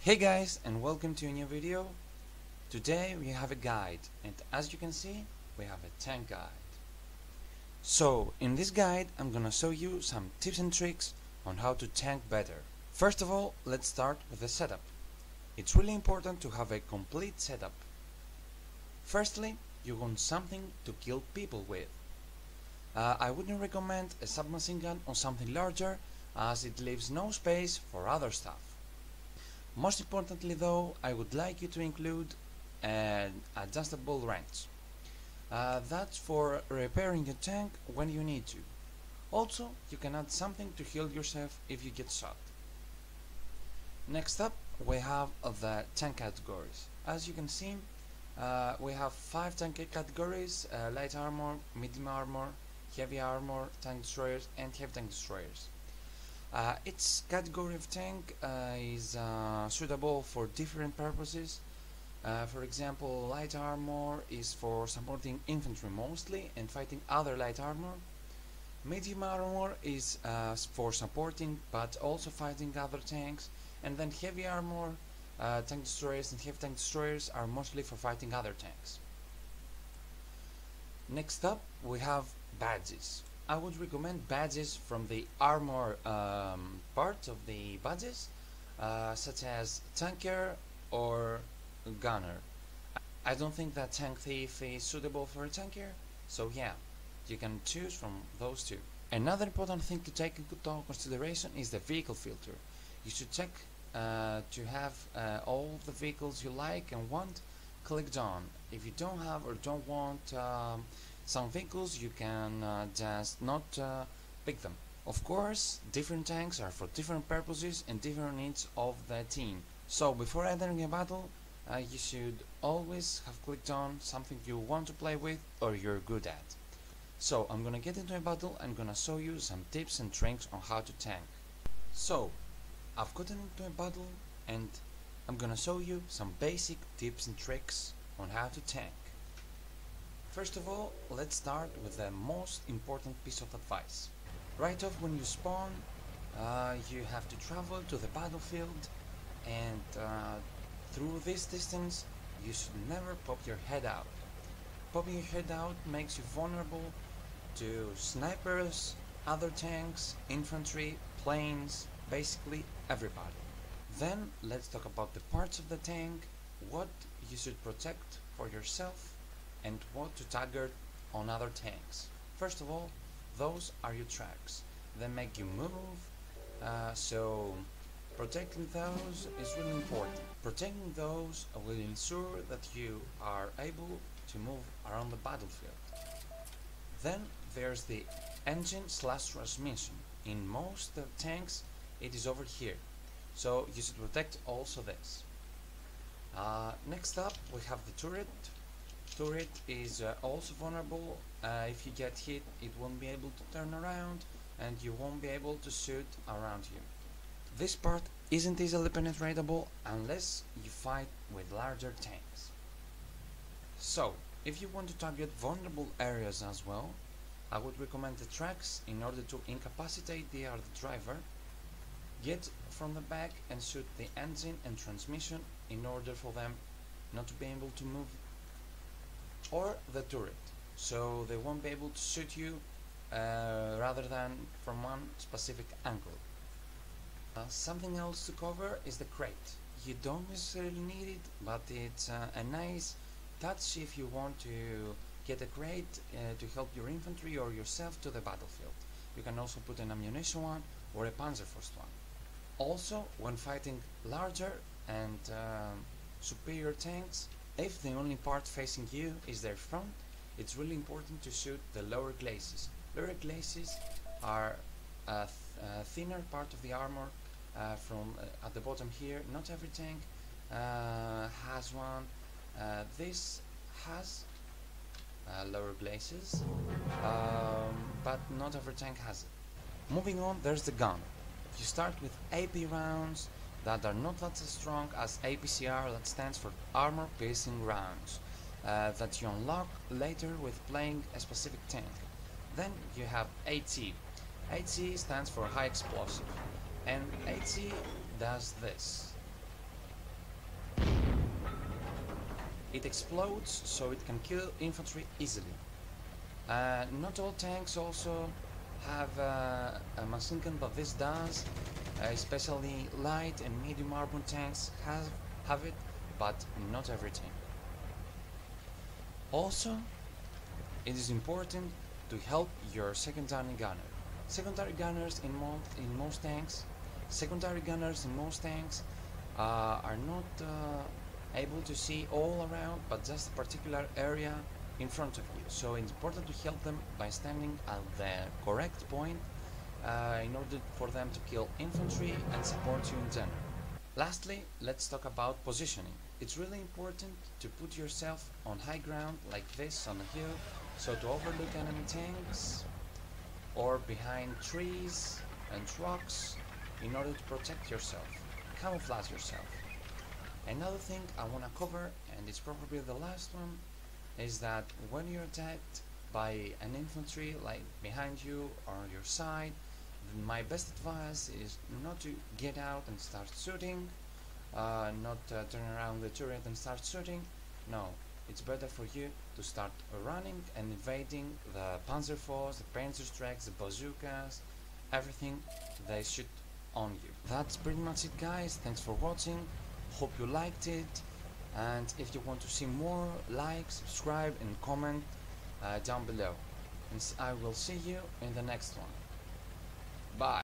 Hey guys, and welcome to a new video. Today we have a guide, and as you can see we have a tank guide. So in this guide I'm gonna show you some tips and tricks on how to tank better. First of all, let's start with the setup. It's really important to have a complete setup. Firstly, you want something to kill people with. I wouldn't recommend a submachine gun or something larger, as it leaves no space for other stuff. Most importantly though, I would like you to include an adjustable wrench. That's for repairing your tank when you need to. Also, you can add something to heal yourself if you get shot. Next up, we have the tank categories. As you can see, we have 5 tank categories: light armor, medium armor, heavy armor, tank destroyers, and heavy tank destroyers. Each category of tank is suitable for different purposes. For example, light armor is for supporting infantry mostly and fighting other light armor. Medium armor is for supporting but also fighting other tanks. And then heavy armor, tank destroyers and heavy tank destroyers are mostly for fighting other tanks. Next up, we have badges. I would recommend badges from the armor part of the badges, such as tanker or gunner. I don't think that tank thief is suitable for a tanker, so yeah, you can choose from those two. Another important thing to take into consideration is the vehicle filter. You should check to have all the vehicles you like and want clicked on. If you don't have or don't want some vehicles, you can just not pick them. Of course, different tanks are for different purposes and different needs of the team. So before entering a battle, you should always have clicked on something you want to play with or you're good at. So I'm gonna get into a battle and gonna show you some tips and tricks on how to tank. So I've gotten into a battle and I'm gonna show you some basic tips and tricks on how to tank. First of all, let's start with the most important piece of advice. Right off when you spawn, you have to travel to the battlefield, and through this distance you should never pop your head out. Popping your head out makes you vulnerable to snipers, other tanks, infantry, planes, basically everybody. Then let's talk about the parts of the tank, what you should protect for yourself and what to target on other tanks. First of all, those are your tracks. They make you move, so protecting those is really important. Protecting those will ensure that you are able to move around the battlefield. Then there's the engine/transmission. In most tanks it is over here, so you should protect also this. Next up we have the turret. Turret is also vulnerable. If you get hit, it won't be able to turn around and you won't be able to shoot around you. This part isn't easily penetratable unless you fight with larger tanks. So if you want to target vulnerable areas as well, I would recommend the tracks in order to incapacitate the other driver. Get from the back and shoot the engine and transmission in order for them not to be able to move, or the turret, so they won't be able to shoot you rather than from one specific angle. Something else to cover is the crate. You don't necessarily need it, but it's a nice touch if you want to get a crate to help your infantry or yourself to the battlefield. You can also put an ammunition one or a Panzerfaust one. Also, when fighting larger and superior tanks, if the only part facing you is their front, it's really important to shoot the lower glacis. Lower glacis are a thinner part of the armor from at the bottom here. Not every tank has one. This has lower glacis, but not every tank has it. Moving on, there's the gun. You start with AP rounds that are not that strong as APCR, that stands for armor piercing rounds, that you unlock later with playing a specific tank. Then you have HE. HE stands for high explosive, and HE does this. It explodes, so it can kill infantry easily. Not all tanks also have a machine gun, but this does. Especially light and medium armored tanks have it, but not every tank. Also, it is important to help your secondary gunner. Secondary gunners in most tanks are not able to see all around, but just a particular area in front of you. So it's important to help them by standing at the correct point in order for them to kill infantry and support you in general. Lastly, let's talk about positioning. It's really important to put yourself on high ground like this on a hill, so to overlook enemy tanks or behind trees and rocks in order to protect yourself, camouflage yourself. Another thing I want to cover, and it's probably the last one, is that when you're attacked by an infantry like behind you or on your side, my best advice is not to get out and start shooting, not turn around the turret and start shooting. No, it's better for you to start running and invading the Panzerfaust, the Panzerstrecks, the bazookas, everything they shoot on you. That's pretty much it, guys. Thanks for watching. Hope you liked it, and if you want to see more, like, subscribe and comment down below, and I will see you in the next one. Bye.